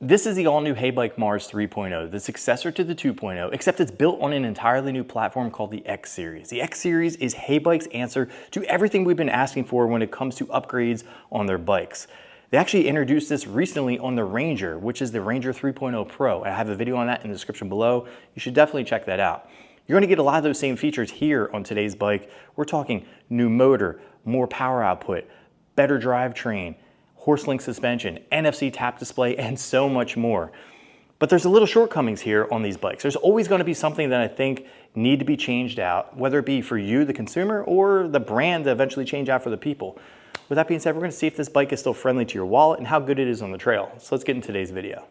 This is the all-new HeyBike Mars 3.0, the successor to the 2.0, except it's built on an entirely new platform called the X Series. The X Series is HeyBike's answer to everything we've been asking for when it comes to upgrades on their bikes. They actually introduced this recently on the Ranger, which is the Ranger 3.0 Pro. I have a video on that in the description below. You should definitely check that out. You're going to get a lot of those same features here on today's bike. We're talking new motor, more power output, better drivetrain, horse link suspension, NFC tap display, and so much more. But there's a little shortcomings here on these bikes. There's always going to be something that I think need to be changed out, whether it be for you, the consumer, or the brand to eventually change out for the people. With that being said, we're going to see if this bike is still friendly to your wallet and how good it is on the trail. So let's get into today's video.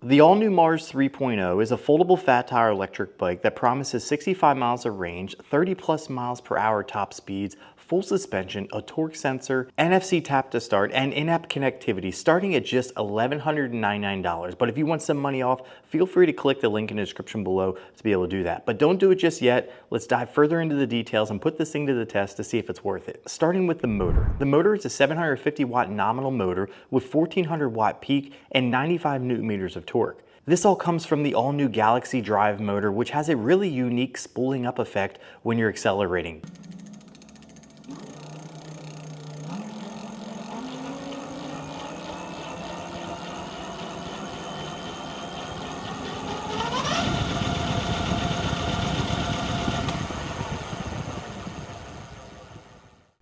The all-new Mars 3.0 is a foldable fat tire electric bike that promises 65 miles of range, 30 plus miles per hour top speeds, full suspension, a torque sensor, NFC tap to start, and in-app connectivity starting at just $1,199. But if you want some money off, feel free to click the link in the description below to be able to do that. But don't do it just yet. Let's dive further into the details and put this thing to the test to see if it's worth it. Starting with the motor. The motor is a 750 watt nominal motor with 1400 watt peak and 95 newton meters of torque. This all comes from the all-new Galaxy Drive motor, which has a really unique spooling up effect when you're accelerating.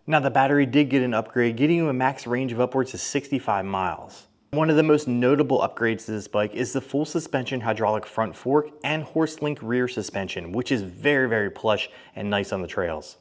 Now the battery did get an upgrade, getting you a max range of upwards to 65 miles. One of the most notable upgrades to this bike is the full suspension hydraulic front fork and horse link rear suspension, which is very plush and nice on the trails.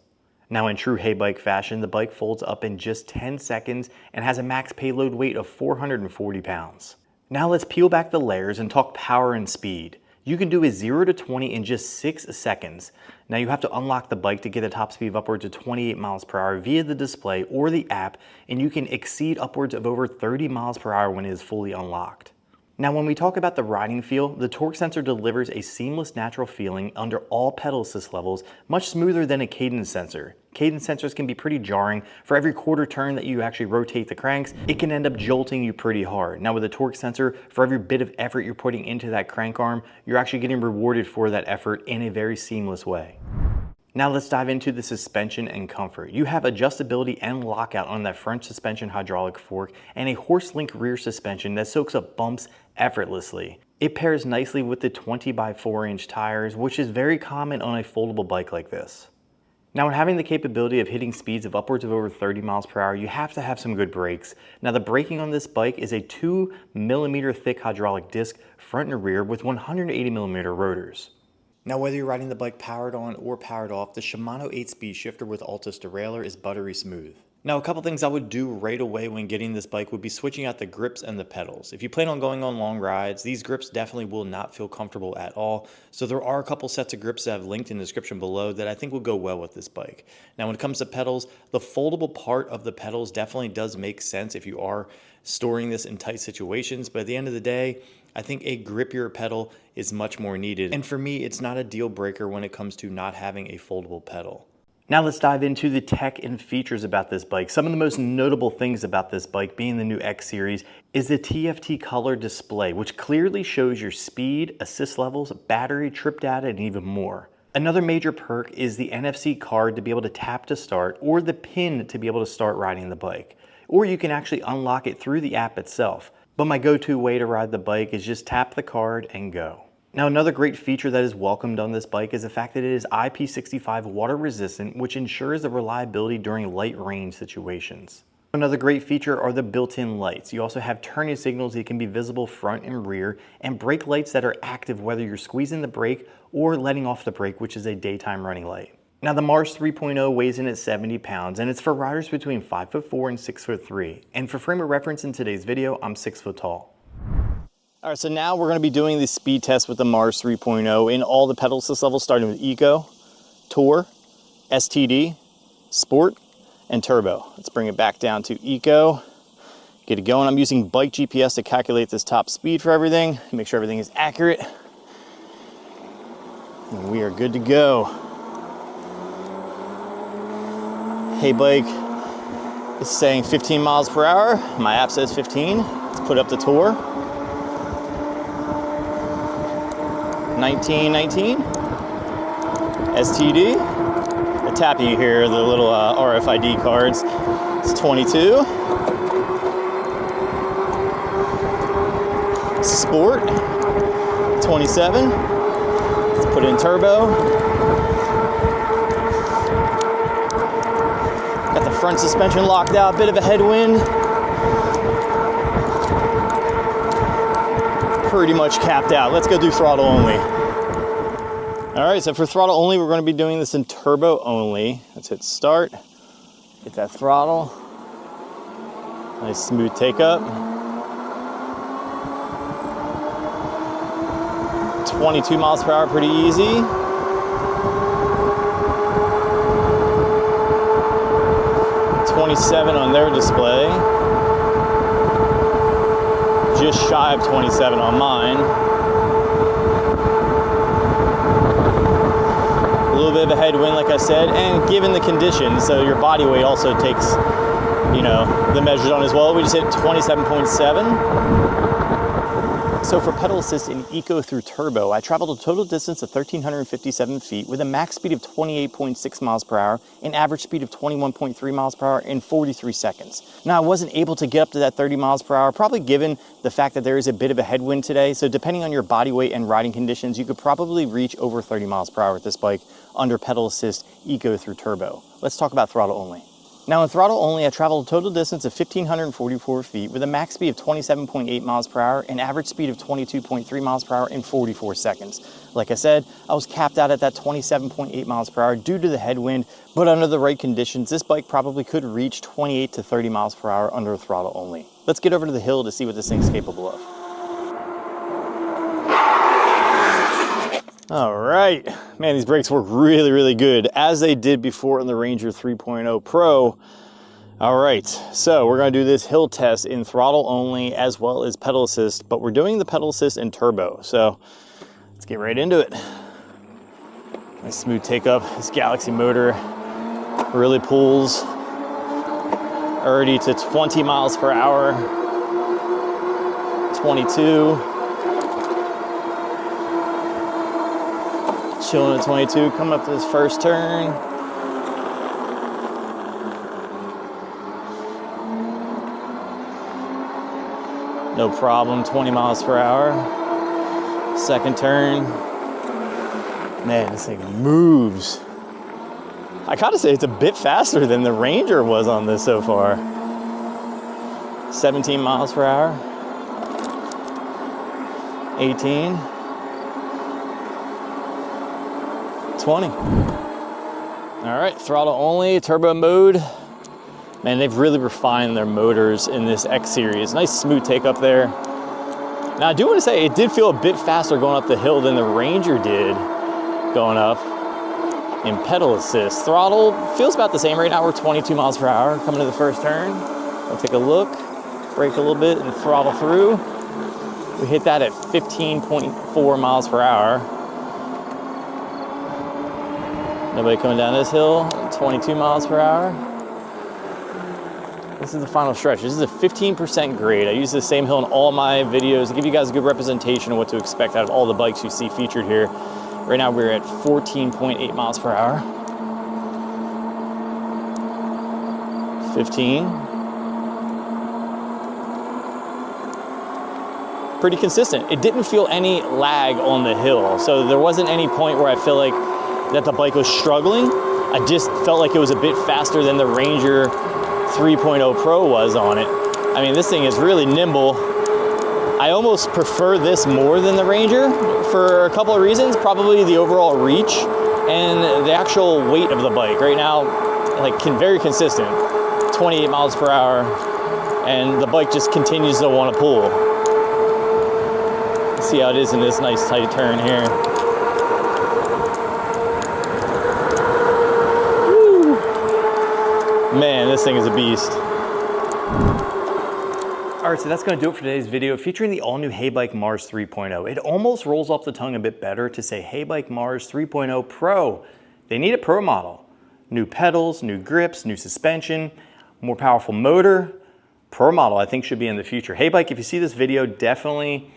Now in true HeyBike fashion, the bike folds up in just 10 seconds and has a max payload weight of 440 pounds. Now let's peel back the layers and talk power and speed. You can do a 0 to 20 in just 6 seconds. Now you have to unlock the bike to get a top speed of upwards to 28 miles per hour via the display or the app, and you can exceed upwards of over 30 miles per hour when it is fully unlocked. Now when we talk about the riding feel, the torque sensor delivers a seamless natural feeling under all pedal assist levels, much smoother than a cadence sensor. Cadence sensors can be pretty jarring. For every quarter turn that you actually rotate the cranks, it can end up jolting you pretty hard. Now with a torque sensor, for every bit of effort you're putting into that crank arm, you're actually getting rewarded for that effort in a very seamless way. Now let's dive into the suspension and comfort. You have adjustability and lockout on that front suspension hydraulic fork and a horse link rear suspension that soaks up bumps effortlessly. It pairs nicely with the 20 by 4 inch tires, which is very common on a foldable bike like this. Now, when having the capability of hitting speeds of upwards of over 30 miles per hour, you have to have some good brakes. Now, the braking on this bike is a 2mm thick hydraulic disc, front and rear, with 180mm rotors. Now, whether you're riding the bike powered on or powered off, the Shimano 8-speed shifter with Altus derailleur is buttery smooth. Now, a couple things I would do right away when getting this bike would be switching out the grips and the pedals. If you plan on going on long rides, these grips definitely will not feel comfortable at all. So there are a couple sets of grips that I've linked in the description below that I think will go well with this bike. Now, when it comes to pedals, the foldable part of the pedals definitely does make sense if you are storing this in tight situations. But at the end of the day, I think a grippier pedal is much more needed. And for me, it's not a deal breaker when it comes to not having a foldable pedal. Now let's dive into the tech and features about this bike. Some of the most notable things about this bike, being the new X Series, is the TFT color display, which clearly shows your speed, assist levels, battery, trip data, and even more. Another major perk is the NFC card to be able to tap to start, or the pin to be able to start riding the bike. Or you can actually unlock it through the app itself. But my go-to way to ride the bike is just tap the card and go. Now, another great feature that is welcomed on this bike is the fact that it is IP65 water resistant, which ensures the reliability during light rain situations. Another great feature are the built-in lights. You also have turning signals that can be visible front and rear, and brake lights that are active whether you're squeezing the brake or letting off the brake, which is a daytime running light. Now, the Mars 3.0 weighs in at 70 pounds, and it's for riders between 5'4" and 6'3". And for frame of reference in today's video, I'm 6 foot tall. All right, so now we're going to be doing the speed test with the Mars 3.0 in all the pedal assist levels, starting with Eco, Tour, STD, Sport, and Turbo. Let's bring it back down to Eco, get it going. I'm using Bike GPS to calculate this top speed for everything, make sure everything is accurate. And we are good to go. HeyBike is saying 15 miles per hour. My app says 15. Let's put up the Tour. 1919. STD. I tap you here, the little RFID cards. It's 22. Sport. 27. Let's put in turbo. Got the front suspension locked out, bit of a headwind. Pretty much capped out. Let's go do throttle only. All right, so for throttle only, we're going to be doing this in turbo only. Let's hit start, hit that throttle. Nice smooth take up. 22 miles per hour, pretty easy. .27 on their display. Just shy of 27 on mine. A little bit of a headwind, like I said, and given the conditions, so your body weight also takes, you know, the measures on as well. We just hit 27.7. So for pedal assist in eco through turbo, I traveled a total distance of 1,357 feet with a max speed of 28.6 miles per hour, an average speed of 21.3 miles per hour in 43 seconds. Now, I wasn't able to get up to that 30 miles per hour, probably given the fact that there is a bit of a headwind today. So depending on your body weight and riding conditions, you could probably reach over 30 miles per hour with this bike under pedal assist eco through turbo. Let's talk about throttle only. Now in throttle only, I traveled a total distance of 1,544 feet with a max speed of 27.8 miles per hour, an average speed of 22.3 miles per hour in 44 seconds. Like I said, I was capped out at that 27.8 miles per hour due to the headwind, but under the right conditions, this bike probably could reach 28 to 30 miles per hour under throttle only. Let's get over to the hill to see what this thing's capable of. All right, man, these brakes work really, really good, as they did before in the Ranger 3.0 Pro. All right, so we're gonna do this hill test in throttle only as well as pedal assist, but we're doing the pedal assist in turbo. So let's get right into it. Nice smooth take up. This Galaxy motor really pulls already to 20 miles per hour, 22. Chilling at 22, coming up to this first turn. No problem, 20 miles per hour. Second turn. Man, this thing moves. I gotta say, it's a bit faster than the Ranger was on this so far. 17 miles per hour. 18. 20. All right, throttle only, turbo mode. Man, they've really refined their motors in this X series. Nice smooth take up there. Now I do want to say it did feel a bit faster going up the hill than the Ranger did going up in pedal assist. Throttle feels about the same right now. We're 22 miles per hour coming to the first turn. I'll take a look, brake a little bit and throttle through. We hit that at 15.4 miles per hour. Nobody coming down this hill, 22 miles per hour. This is the final stretch. This is a 15% grade. I use the same hill in all my videos to give you guys a good representation of what to expect out of all the bikes you see featured here. Right now we're at 14.8 miles per hour. 15. Pretty consistent. It didn't feel any lag on the hill, so there wasn't any point where I feel like that the bike was struggling. I just felt like it was a bit faster than the Ranger 3.0 Pro was on it. I mean, this thing is really nimble. I almost prefer this more than the Ranger for a couple of reasons. Probably the overall reach and the actual weight of the bike. Right now, like very consistent, 28 miles per hour, and the bike just continues to want to pull. Let's see how it is in this nice tight turn here. Man, this thing is a beast. All right, so that's gonna do it for today's video featuring the all-new HeyBike Mars 3.0. It almost rolls off the tongue a bit better to say HeyBike Mars 3.0 Pro. They need a Pro model. New pedals, new grips, new suspension, more powerful motor. Pro model I think should be in the future. HeyBike, if you see this video, definitely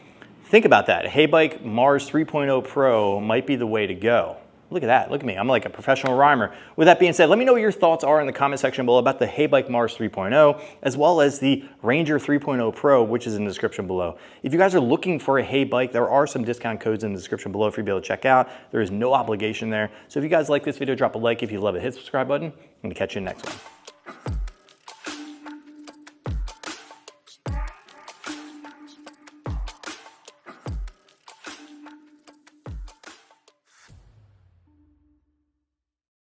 Think about that. HeyBike Mars 3.0 Pro might be the way to go. Look at that, look at me, I'm like a professional rhymer. With that being said, let me know what your thoughts are in the comment section below about the HeyBike Mars 3.0, as well as the Ranger 3.0 Pro, which is in the description below. If you guys are looking for a HeyBike, there are some discount codes in the description below for you to be able to check out. There is no obligation there. So if you guys like this video, drop a like. If you love it, hit the subscribe button. I'm gonna catch you in the next one.